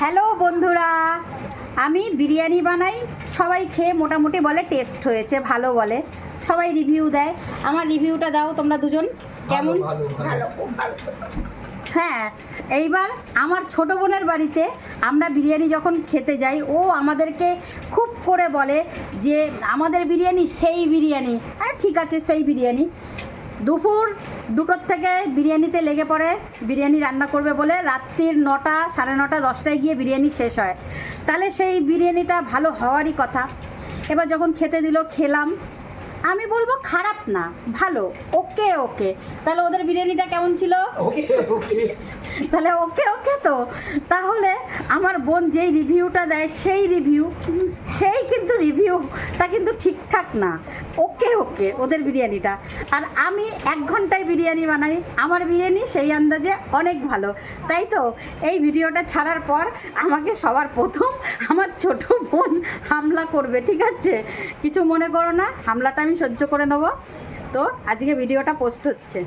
Hello বন্ধুরা, আমি বিরিয়ানি বানাই। সবাই খেয়ে মোটামুটি বলে টেস্ট হয়েছে, ভালো বলে, সবাই রিভিউ দেয়। আমার রিভিউটা দাও তোমরা দুজন, কেমন? ভালো খুব ভালো। হ্যাঁ, এইবার আমার ছোট বোনের বাড়িতে আমরা বিরিয়ানি যখন খেতে যাই, ও আমাদেরকে খুব করে বলে যে আমাদের বিরিয়ানি সেই বিরিয়ানি। হ্যাঁ ঠিক আছে, সেই বিরিয়ানি। দুপুর 2টোর থেকে বিরিয়ানিতে লেগে পড়ে, বিরিয়ানি রান্না করবে বলে। রাত্রির 9টা, 9:30, 10টায় গিয়ে বিরিয়ানি শেষ হয়। তাহলে সেই বিরিয়ানিটা ভালো হওয়ারই কথা। এবার যখন খেতে দিল, খেলাম। আমি বলবো খারাপ না, ভালো, ওকে ওকে। তাহলে ওদের বিরিয়ানিটা কেমন ছিল? ওকে ওকে তাহলে ওকে ওকে। তো তাহলে আমার বোন যেই রিভিউটা দেয় সেই কিন্তু রিভিউটা কিন্তু ঠিকঠাক না। ওকে ওকে ওদের বিরিয়ানিটা। আর আমি 1 ঘন্টায় বিরিয়ানি বানাই, আমার বিরিয়ানি সেই আন্দাজে অনেক ভালো। তাই তো এই ভিডিওটা ছাড়ার পর আমাকে সবার প্রথম আমার ছোট বোন হামলা করবে, ঠিক আছে? কিছু মনে করো না, হামলাটা আমি সহ্য করে নেবো। তো আজকে ভিডিওটা পোস্ট হচ্ছে।